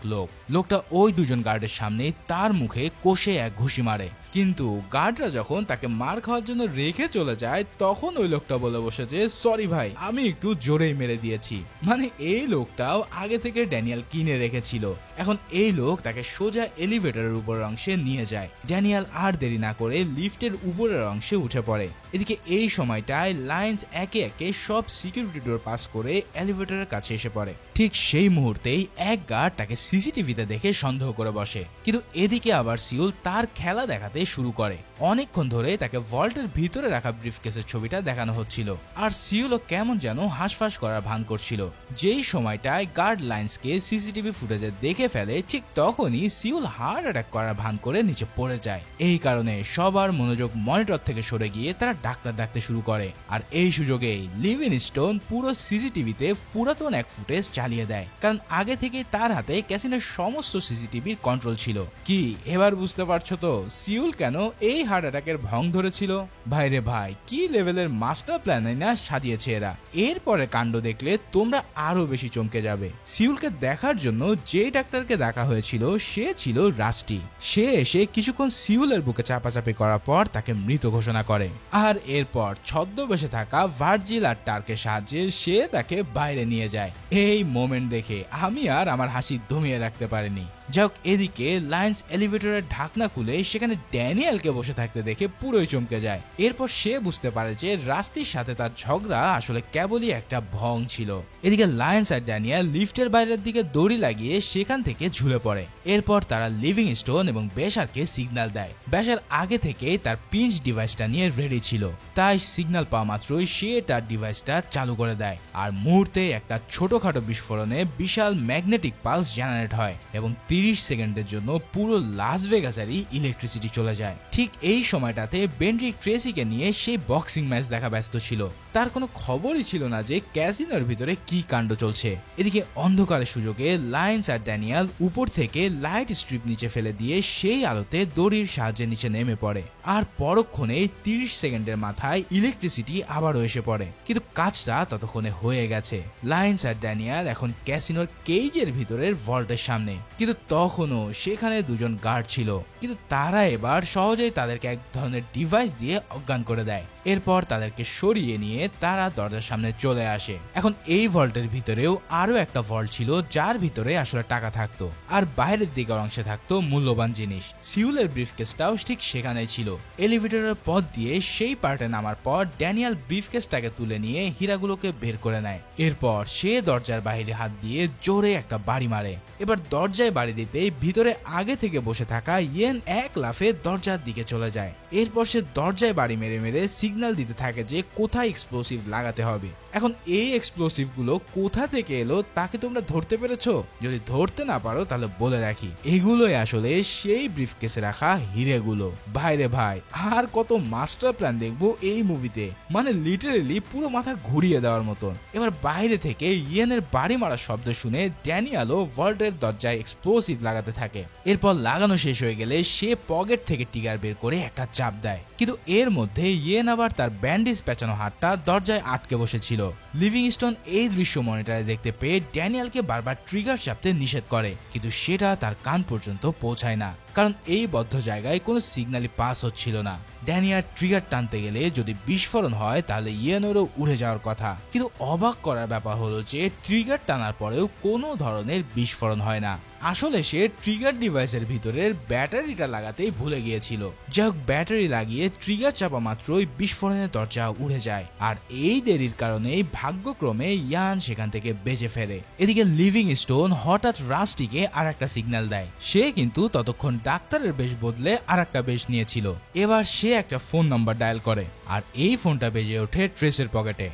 লোকটা ওই দুজন গার্ডের সামনে তার মুখে কষে এক ঘুষি মারে। কিন্তু গার্ডরা যখন তাকে মার খাওয়ার জন্য রেখে চলে যায় তখন ওই লোকটা বলে বসে যে সরি ভাই, আমি একটু জোরেই মেরে দিয়েছি। মানে এই লোকটাও আগে থেকে ড্যানিয়েল কিনে রেখেছিল। এখন এই লোক তাকে সোজা এলিভেটরের উপরের অংশে নিয়ে যায়। ড্যানিয়েল আর দেরি না করে লিফটের উপরের অংশে উঠে পড়ে। এদিকে এই সময়টায় লাইন্স একে একে সব সিকিউরিটি ডোর পাস করে এলিভেটরের কাছে এসে পড়ে। ঠিক সেই মুহূর্তেই এক গার্ড তাকে সিসিটিভিতে দেখে সন্দেহ করে বসে। কিন্তু এদিকে আবার সিউল তার খেলা দেখাতে শুরু করে। অনেকক্ষণ ধরে তাকে ভল্টের ভিতরে রাখা ব্রিফকেসের ছবিটা দেখানো হচ্ছিল। আর সিউলও কেমন যেন হাঁসফাঁস করার ভান করছিল। যেই সময়টায় গার্ড লাইন্সকে সিসিটিভি ফুটেজে দেখে ফেলে ঠিক তখনই সিউল হার্ট অ্যাটাক করার ভান করে নিচে পড়ে যায়। এই কারণে সবার মনোযোগ মনিটর থেকে সরে গিয়ে তারা ডাক্তার ডাকতে শুরু করে। আর এই সুযোগেই লিভিংস্টোন পুরো সিসিটিভিতে পুরাতন এক ফুটেজ চালিয়ে দেয়, কারণ আগে থেকেই তার হাতে ক্যাসিনোর সমস্ত সিসিটিভির কন্ট্রোল ছিল। কি এবার বুঝতে পারছো তো সিউল কেন এই হার্ট অ্যাটাকের ভং ধরেছিল? ভাইরে ভাই, কি লেভেলের মাস্টার প্ল্যান না সাজিয়েছে এরা। এরপরে কাণ্ড দেখলে তোমরা আরো বেশি চমকে যাবে। সিউলকে দেখার জন্য যে ডাক্তারকে দেখা হয়েছিল সে ছিল রাস্টি। সে এসে কিছুক্ষণ সিউলের বুকে চাপাচাপি করার পর তাকে মৃত ঘোষণা করে। আর এরপর ছদ্মবেশে থাকা ভার্জিল আর টার্কের সাহায্যে সে তাকে বাইরে নিয়ে যায়। এই মোমেন্ট দেখে আমি আর আমার হাসি দমিয়ে রাখতে পারিনি। যাক, এদিকে লাইন্স এলিভেটরের ঢাকনা খুলে সেখানে ড্যানিয়েলকে বসে থাকতে দেখে পুরোই চমকে যায়। এরপর সে বুঝতে পারে যে রাস্তির সাথে তার ঝগড়া আসলে কেবলই একটা ভং ছিল। এদিকে লাইন্স আর ড্যানিয়েল লিফটের বাইরের দিকে দড়ি লাগিয়ে সেখান থেকে ঝুলে পড়ে। এরপর তারা লিভিংস্টোন এবং বেশারকে সিগন্যাল দেয়। বেশার আগে থেকে তার পিঞ্চ ডিভাইসটা নিয়ে রেডি ছিল, তাই সিগন্যাল পাওয়া মাত্রই সে তার ডিভাইসটা চালু করে দেয়। আর মুহূর্তে একটা ছোটখাটো বিস্ফোরণে বিশাল ম্যাগনেটিক পালস জেনারেট হয় এবং 30 সেকেন্ডের জন্য পুরো লাস ভেগাসেরই ইলেকট্রিসিটি চলে যায়। ঠিক এই সময়টাতে বেন্ড্রিক ট্রেসিকে নিয়ে সেই বক্সিং ম্যাচ দেখা ব্যস্ত ছিল। তার কোনো খবরই ছিল না যে ক্যাসিনোর ভিতরে কি কাণ্ড চলছে। এদিকে অন্ধকারের সুযোগে লাইন্স আর ড্যানিয়েল উপর থেকে লাইট স্ট্রিপ নিচে ফেলে দিয়ে সেই আলোতে দড়ির সাহায্যে নিচে নেমে পড়ে। আর পরক্ষণে 30 সেকেন্ডের মাথায় ইলেকট্রিসিটি আবারও এসে পড়ে। কিন্তু কাজটা ততক্ষণে হয়ে গেছে। লাইন্স আর ড্যানিয়েল এখন ক্যাসিনোর কেজের ভিতরের ভল্টের সামনে। কিন্তু তখনও সেখানে দুজন গার্ড ছিল, কিন্তু তারা এবার সহজেই তাদেরকে এক ধরনের ডিভাইস দিয়ে অজ্ঞান করে দেয়। এরপর তাদেরকে সরিয়ে নিয়ে তারা দরজার সামনে চলে আসে। এখন এই ভল্টের ভিতরেও আরো একটা ভল্ট ছিল যার ভিতরে আসলে টাকা থাকতো, আর বাইরের দিকের অংশে থাকতো মূল্যবান জিনিস। সিউলের ব্রিফকেসটাও ঠিক সেখানেই ছিল। এলিভেটরের পথ দিয়ে সেই পার্টে নামার পর ড্যানিয়েল ব্রিফকেসটাকে তুলে নিয়ে হীরাগুলোকে বের করে নেয়। এরপর সে দরজার বাইরে হাত দিয়ে জোরে একটা বাড়ি মারে। এবার দরজায় বাড়ি দিতে ভিতরে আগে থেকে বসে থাকা ইয়েন এক লাফে দরজার দিকে চলে যায়। এরপর সে দরজায় বাড়ি মেরে মেরে সিগন্যাল দিতে থাকে যে কোথায় এক্সপ্লোসিভ লাগাতে হবে। এখন এই এক্সপ্লোসিভ গুলো কোথা থেকে এলো তাকে তোমরা ধরতে পেরেছো? যদি ধরতে না পারো তাহলে বলে রাখি, এগুলোই আসলে সেই ব্রিফকেসে রাখা হিরেগুলো। ভাইরে ভাই, আর কত মাস্টার প্ল্যান দেখবো এই মুভিতে, মানে লিটারেলি পুরো মাথা ঘুরিয়ে দেওয়ার মতন। এবার বাইরে থেকে ইয়েনের বাড়ি মারার শব্দ শুনে ড্যানিয়েলও ভল্টের দরজায় এক্সপ্লোসিভ লাগাতে থাকে। এরপর লাগানো শেষ হয়ে গেলে সে পকেট থেকে টিগার বের করে একটা চাপ দেয়। কিন্তু এর মধ্যে ইয়েন আবার তার ব্যান্ডেজ পেঁচানো হাতটা দরজায় আটকে বসেছিল। লিভিংস্টোন এই দৃশ্য মনিটরে দেখতে পেয়ে ড্যানিয়েলকে বারবার ট্রিগার চাপতে নিষেধ করে, কিন্তু সেটা তার কান পর্যন্ত পৌঁছায় না, কারণ এই বদ্ধ জায়গায় কোনো সিগন্যালই পাস হচ্ছিল না। ড্যানিয়েল ট্রিগার টানতে গেলে যদি বিস্ফোরণ হয় তাহলে ইয়েনেরও উড়ে যাওয়ার কথা, কিন্তু অবাক করার ব্যাপার হলো যে ট্রিগার টানার পরেও কোনো ধরনের বিস্ফোরণ হয় না। আসলে সে ট্রিগার ডিভাইসের ভিতরের ব্যাটারিটা লাগাতেই ভুলে গিয়েছিল। যাক, ব্যাটারি লাগিয়ে ট্রিগার চাপা মাত্রই বিস্ফোরণের দরজা উড়ে যায়। আর এই দেরির কারণেই ভাগ্যক্রমে ইয়ান সেখান থেকে বেঁচে ফেরে। এদিকে লিভিংস্টোন হঠাৎ রাস্টিকে আর একটা সিগন্যাল দেয়। সে কিন্তু ততক্ষণ ডাক্তারের বেশ বদলে আর একটা বেশ নিয়েছিল। এবার সে একটা ফোন নাম্বার ডায়াল করে। আর এই ফোনটা বেজে ওঠে ট্রেসের পকেটে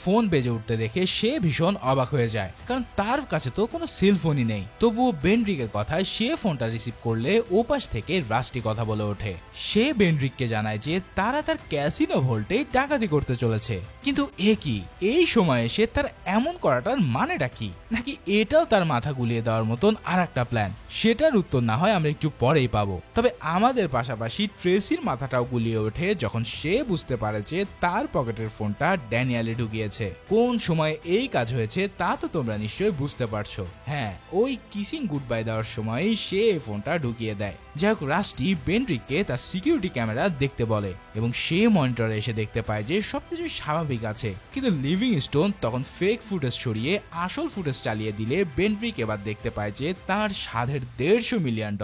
ফোন বেজে উঠতে দেখে সে ভীষণ অবাক হয়ে যায়, কারণ তার কাছে তো কোনো সেল ফোনই নেই। তবুও বেনড্রিকের কথায় সে ফোনটা রিসিভ করলে ওপাশ থেকে রাস্টি কথা বলে ওঠে। সে বেনড্রিককে জানায় যে তারা তার ক্যাসিনো ভল্টে ডাকাতি করতে চলেছে। কিন্তু এ কি, এই সময় এসে তার এমন করাটার মানেটা কি? নাকি এটাও তার মাথা গুলিয়ে দেওয়ার মতন আর একটা প্ল্যান? সেটার উত্তর না হয় আমরা একটু পরেই পাবো। তবে আমাদের পাশাপাশি ট্রেসির মাথাটাও গুলিয়ে ওঠে যখন সে বুঝতে পারে যে তার পকেটের ফোনটা ড্যানিয়েলে ঢুকিয়েছে। কোন সময় এই কাজ হয়েছে তা তো তোমরা নিশ্চয়ই বুঝতে পারছো। হ্যাঁ, ওই কিসিং গুড বাই দেওয়ার সময় সে এই ফোনটা ঢুকিয়ে দেয়। যাই হোক, রাস্টি বেনড্রিককে তার সিকিউরিটি ক্যামেরা দেখতে বলে এবং সে মনিটরে এসে দেখতে পায় যে সবকিছু স্বাভাবিক আছে। কিন্তু লিভিংস্টোন তখন ফেক ফুটেজ সরিয়ে আসল ফুটেজ চালিয়ে দিলে বেনড্রিক এবার দেখতে পায় যে তার সাধের $150 মিলিয়ন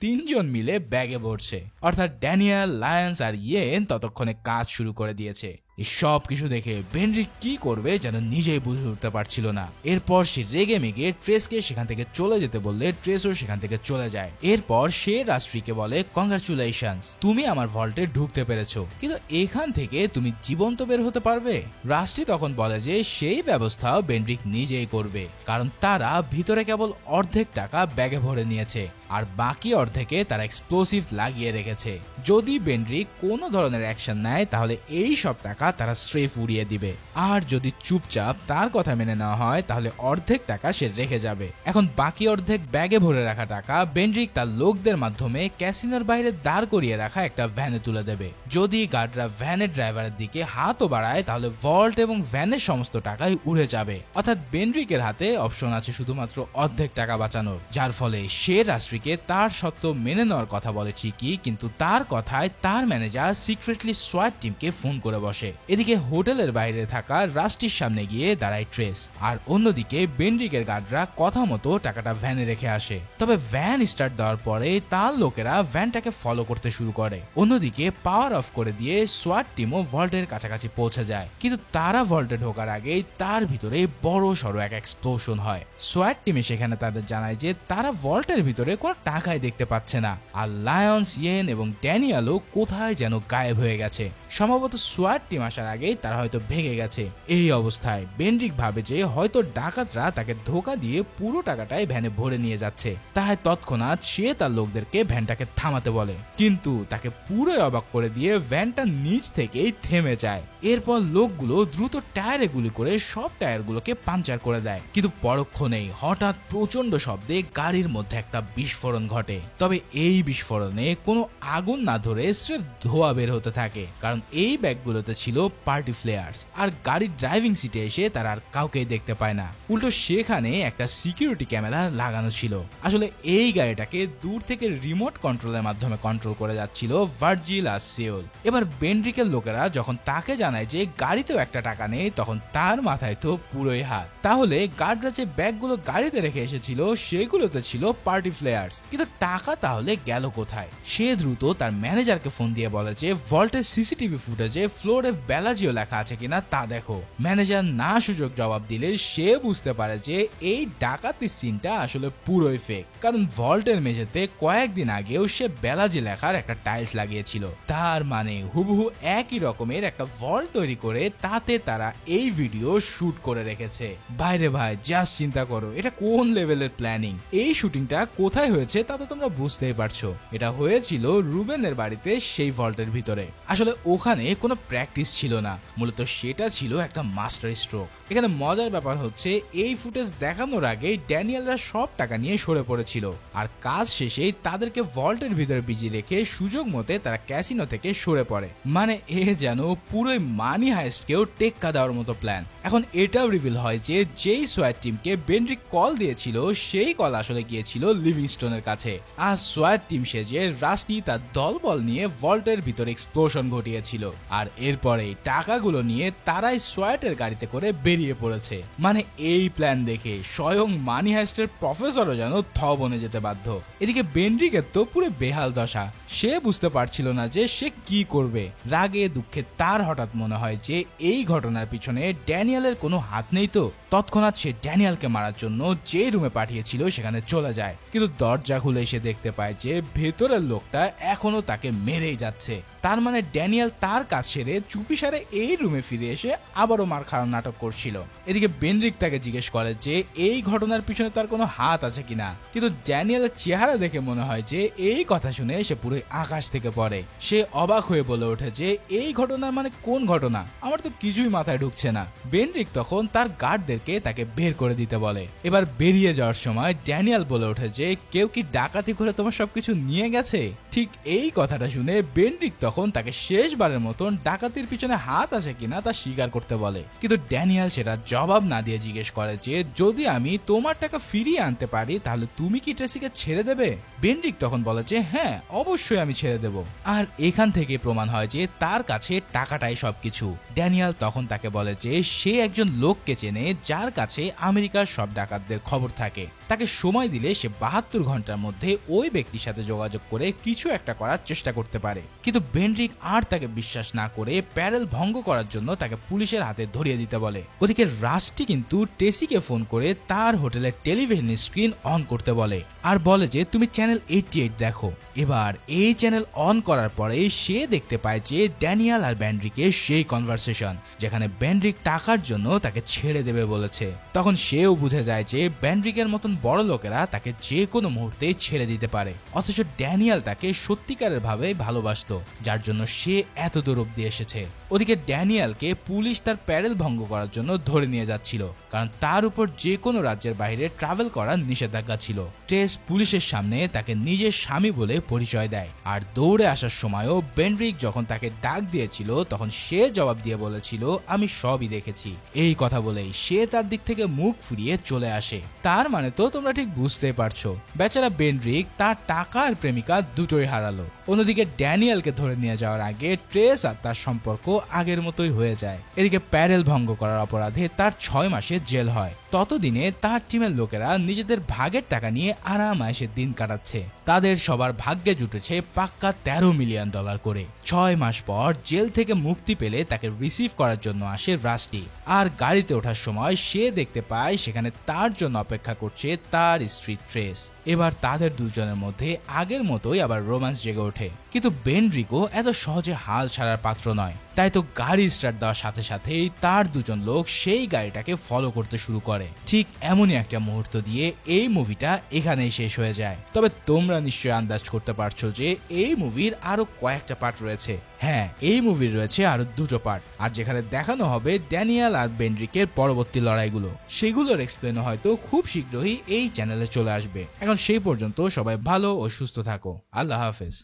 তিনজন মিলে ব্যাগে ভরছে। অর্থাৎ ড্যানিয়েল, লায়ন্স আর ইয়েন ততক্ষণে কাজ শুরু করে দিয়েছে। এই সব কিছু দেখে বেনড্রিক কি করবে যেন নিজেই বুঝে উঠতে পারছিল না। এরপর সে রেগে মেগে ট্রেসকে সেখান থেকে চলে যেতে বললে ট্রেসও সেখান থেকে চলে যায়। এরপর সে রাস্ট্রিকে বলে, কংগ্রাচুলেশনস, তুমি আমার ভল্টে ঢুকতে পেরেছো, কিন্তু এখান থেকে তুমি জীবন্ত বের হতে পারবে? রাস্ট্রি তখন বলে যে সেই ব্যবস্থাও বেনড্রিক নিজেই করবে, কারণ তারা ভিতরে কেবল অর্ধেক টাকা ব্যাগে ভরে নিয়েছে আর বাকি অর্ধেকে তারা এক্সপ্লোসিভ লাগিয়ে রেখেছে। যদি বেনড্রিক কোনো ধরনের অ্যাকশন নেয় তাহলে এই সব টাকা তারা স্রেফ উড়িয়ে দিবে, আর যদি চুপচাপ তার কথা মেনে নেওয়া হয় তাহলে অর্ধেক টাকা সে রেখে যাবে। এখন বাকি অর্ধেক ব্যাগে ভরে রাখা টাকা বেনড্রিক তার লোকদের মাধ্যমে ক্যাসিনোর বাইরে দাঁড় করিয়ে রাখা একটা ভ্যানে তুলে দেবে। যদি গার্ডরা ভ্যানের ড্রাইভারের দিকে হাতও বাড়ায় তাহলে ভল্ট এবং ভ্যানের সমস্ত টাকাই উড়ে যাবে। অর্থাৎ বেনড্রিকের হাতে অপশন আছে শুধুমাত্র অর্ধেক টাকা বাঁচানোর, যার ফলে সে রাস্ট্রিকে তার সত্য মেনে নেওয়ার কথা বলে ঠিকই, কিন্তু তার কথায় তার ম্যানেজার সিক্রেটলি সোয়াট টিমকে ফোন করে বসে। এদিকে হোটেলের বাইরে থাকা রাস্টির সামনে গিয়ে দাঁড়ায় ট্রেস, আর অন্যদিকে বেনড্রিকের গার্ডরা কথা মতো টাকাটা ভ্যানে রেখে আসে। তবে ভ্যান স্টার্ট দেওয়ার পরে তার লোকেরা ভ্যানটাকে ফলো করতে শুরু করে। অন্যদিকে পাওয়ার অফ করে দিয়ে সোয়াট টিমও ভল্টের কাছাকাছি পৌঁছে যায়, কিন্তু তারা ভল্টে ঢোকার আগেই তার ভিতরে বড় সড়ো এক এক্সপ্লোশন হয়। সোয়াট টিমে সেখানে তাদের জানায় যে তারা ভল্টের ভিতরে কোনো টাকাই দেখতে পাচ্ছে না, আর লায়ন্স, ইয়েন এবং ড্যানিয়েলও কোথায় যেন গায়েব হয়ে গেছে। সম্ভবত সোয়াট টিম আসার আগেই তারা হয়তো ভেঙে গেছে। এই অবস্থায় বেনড্রিক ভাবে যে হয়তো ডাকাতরা তাকে ধোকা দিয়ে পুরো টাকাটাই ভ্যানে ভরে নিয়ে যাচ্ছে। তাই তৎক্ষণাৎ সে তার লোকদেরকে ভ্যানটাকে থামাতে বলে, কিন্তু তাকে পুরো অবাক করে দিয়ে ভ্যানটা নিচ থেকেই থেমে যায়। এরপর লোকগুলো দ্রুত টায়ারে গুলি করে সব টায়ারগুলোকে পাঞ্চার করে দেয়, কিন্তু পরক্ষণেই হঠাৎ প্রচন্ড শব্দে গাড়ির মধ্যে একটা বিস্ফোরণ ঘটে। তবে এই বিস্ফোরণে কোনো আগুন না ধরে স্রেফ ধোঁয়া বের হতে থাকে, কারণ এই ব্যাগগুলোতে ছিল পার্টি ফ্লেয়ার্স, আর গাড়ির ড্রাইভিং সিটে এসে তারা আর কাউকেই দেখতে পায় না। উল্টো সেখানে একটা সিকিউরিটি ক্যামেরা লাগানো ছিল। আসলে এই গাড়িটাকে দূর থেকে রিমোট কন্ট্রোলের মাধ্যমে কন্ট্রোল করে যাচ্ছিল ভার্জিল আর সিওল। এবার বেনড্রিকের লোকেরা যখন তাকে জানায় যে গাড়িতেও একটা টাকা নেই, তখন তার মাথায় তো পুরোই হাত। তাহলে গার্ডরা যে ব্যাগগুলো গাড়িতে রেখে এসেছিল সেগুলোতে ছিল পার্টি ফ্লেয়ার্স, কিন্তু টাকা তাহলে গেল কোথায়? সে দ্রুত তার ম্যানেজারকে ফোন দিয়ে বলে যে ভল্টের সিসিটিভি ফুটেজে ফ্লোরে বেলাজিও লেখা আছে কিনা তা দেখো। ম্যানেজার না সুযোগ জবাব দিলে সে বুঝতে পারে যে এই ডাকাতির সিনটা আসলে পুরোই ফেক, কারণ ভল্টের মেঝেতে কয়েকদিন আগেও সে বেলাজি লেখার একটা টাইলস লাগিয়েছিল। তার মানে হুবহু একই রকমের একটা ভল্ট তৈরি করে তাতে তারা এই ভিডিও শুট করে রেখেছে। বাইরে ভাই, জাস্ট চিন্তা করো এটা কোন লেভেলের প্ল্যানিং। এই শুটিংটা কোথায় হয়েছে তা তো তোমরা বুঝতেই পারছো। এটা হয়েছিল রুবেনের বাড়িতে, সেই ভল্টের ভিতরে। আসলে ওখানে কোনো প্র্যাকটিস ছিল না, মূলত সেটা ছিল একটা মাস্টার স্ট্রোক। এখানে মজার ব্যাপার হচ্ছে এই ফুটেজ দেখানোর আগেই ড্যানিয়েলরা সব টাকা নিয়ে সরে পড়েছিল, আর কাজ শেষেই তাদেরকে ভল্টের ভিতরে বিজিয়ে রেখে সুযোগ মতে তারা ক্যাসিনো থেকে সরে পড়ে। মানে এ যেন পুরোই মানি হাইস্টকেও টেক্কা দেওয়ার মতো প্ল্যান। এখন এটাও রিভিল হয় যে যেই সোয়াট টিমকে বেনড্রিক কল দিয়েছিল সেই কল আসলে গিয়েছিল লিভিংস্টোনের কাছে, আর সোয়াট টিম সেজে রাস্টি তার দলবল নিয়ে ভল্টের ভিতরে এক্সপ্লোশন ঘটিয়েছিল, আর এরপরে টাকাগুলো নিয়ে তারাই সোয়াটের গাড়িতে করে বেরিয়ে পড়েছে। মানে এই প্ল্যান দেখে স্বয়ং মানি হাইস্টের প্রফেসরও যেন থ বনে যেতে বাধ্য। এদিকে বেনড্রিকের তো পুরো বেহাল দশা, সে বুঝতে পারছিল না যে সে কি করবে। রাগে দুঃখে তার হঠাৎ মনে হয় যে এই ঘটনার পিছনে ড্যানিয়েলের কোনো হাত নেই তো। তৎক্ষণাৎ সে ড্যানিয়েলকে মারার জন্য যে রুমে পাঠিয়েছিল সেখানে চলে যায়, কিন্তু দরজা খুলে সে দেখতে পায় যে ভেতরের লোকটা এখনো তাকে মেরেই যাচ্ছে। তার মানে ড্যানিয়েল তার কাজ সেরে চুপিসারে এই রুমে ফিরে এসে আবারও মার খাওয়ার নাটক করছিল। এদিকে বেনরিক তাকে জিজ্ঞেস করে যে এই ঘটনার পিছনে তার কোনো হাত আছে কিনা, কিন্তু ড্যানিয়েলের চেহারা দেখে মনে হয় যে এই কথা শুনে সে পুরো আকাশ থেকে পড়ে। সে অবাক হয়ে বলে ওঠে যে এই ঘটনার মানে কোন ঘটনা, আমার তো কিছুই মাথায় ঢুকছে না। বেনরিক তখন তার গার্ডদেরকে তাকে বের করে দিতে বলে। এবার বেরিয়ে যাওয়ার সময় ড্যানিয়েল বলে ওঠে যে কেউ কি ডাকাতি করে তোমার সবকিছু নিয়ে গেছে। ঠিক এই কথাটা শুনে বেনরিক তখন তাকে শেষবারের মতন ডাকাতির পিছনে হাত আছে কিনা তা স্বীকার করতে বলে, কিন্তু ড্যানিয়েল সেটা জবাব না দিয়ে জিজ্ঞেস করে যে যদি আমি তোমার টাকা ফিরিয়ে আনতে পারি তাহলে তুমি কি ট্রেসিকে ছেড়ে দেবে। বেনরিক তখন বলে যে হ্যাঁ অবশ্যই আমি ছেড়ে দেব। আর এখান থেকে প্রমাণ হয় যে তার কাছে টাকাটাই সবকিছু। ড্যানিয়েল তখন তাকে বলে যে সে একজন লোককে চেনে যার কাছে আমেরিকার সব ডাকাতদের খবর থাকে, তাকে সময় দিলে সে 72 ঘন্টার মধ্যে ওই ব্যক্তির সাথে যোগাযোগ করে কিছু একটা করার চেষ্টা করতে পারে। কিন্তু বেনরিক আর তাকে বিশ্বাস না করে প্যারেল ভঙ্গ করার জন্য তাকে পুলিশের হাতে ধরিয়ে দিতে বলে। ওদিকে রাস্টি কিন্তু টেসিকে ফোন করে তার হোটেলের টেলিভিশন স্ক্রিন অন করতে বলে আর বলে যে তুমি চ্যানেল 88 দেখো। এবার এই চ্যানেল অন করার পরে সে দেখতে পায় যে ড্যানিয়েল আর বেনরিকের সেই কনভারসেশন যেখানে বেনরিক টাকার জন্য তাকে ছেড়ে দেবে বলেছে। তখন সেও বুঝে যায় যে বেনরিকের মতন বড় লোকেরা তাকে যে কোনো মুহূর্তে ছেড়ে দিতে পারে, অথচ ড্যানিয়েল তাকে সত্যিকারের ভাবে ভালোবাসতো যার জন্য সে এত দূর অব্দি এসেছে। ওদিকে ড্যানিয়েলকে পুলিশ তার প্যারেল ভঙ্গ করার জন্য ধরে নিয়ে যাচ্ছিল, কারণ তার উপর যে কোনো রাজ্যের বাইরে ট্রাভেল করার নিষেধাজ্ঞা ছিল। টেস পুলিশের সামনে তাকে নিজের স্বামী বলে পরিচয় দেয়, আর দৌড়ে আসার সময়ও বেনরিক যখন তাকে ডাক দিয়েছিল তখন সে জবাব দিয়ে বলেছিল আমি সবই দেখেছি। এই কথা বলেই সে তার দিক থেকে মুখ ফিরিয়ে চলে আসে। তার মানে তো তোমরা ঠিক বুঝতেই পারছো, বেচারা বেনরিক তার টাকা আর প্রেমিকা দুটোই হারালো। অন্যদিকে ড্যানিয়েলকে ধরে নিয়ে যাওয়ার আগে ট্রেস আর তার সম্পর্ক আগের মতোই হয়ে যায়। এদিকে প্যারেল ভঙ্গ করার অপরাধে তার 6 মাসের জেল হয়। ততদিনে তার টিমের লোকেরা নিজেদের ভাগের টাকা নিয়ে আরামায়েশে দিন কাটাচ্ছে। তাদের সবার ভাগ্যে জুটেছে পাক্কা $13 মিলিয়ন করে। 6 মাস পর জেল থেকে মুক্তি পেলে তাকে রিসিভ করার জন্য আসে রাস্টি, আর গাড়িতে ওঠার সময় সে দেখতে পায় সেখানে তার জন্য অপেক্ষা করছে তার স্ত্রী ট্রেস। এবার তাদের দুজনের মধ্যে আগের মতোই আবার রোম্যান্স জেগে ওঠে, কিন্তু বেনরিকও এত সহজে হাল ছাড়ার পাত্র নয়। তাই তো গাড়ি স্টার্ট দেওয়ার সাথে সাথেই তার দুজন লোক সেই গাড়িটাকে ফলো করতে শুরু করে। ঠিক এমনই একটা মুহূর্ত দিয়ে এই মুভিটা এখানেই শেষ হয়ে যায়। তবে তোমরা নিশ্চয়ই আন্দাজ করতে পারছো যে এই মুভির আরো কয়েকটা পার্ট রয়েছে। হ্যাঁ, এই মুভির রয়েছে আরো 2টো পার্ট, আর যেখানে দেখানো হবে ড্যানিয়েল আর বেনরিকের পরবর্তী লড়াইগুলো। সেগুলোর এক্সপ্লেন হয়তো খুব শীঘ্রই এই চ্যানেলে চলে আসবে। এখন সেই পর্যন্ত সবাই ভালো ও সুস্থ থাকো। আল্লাহ হাফেজ।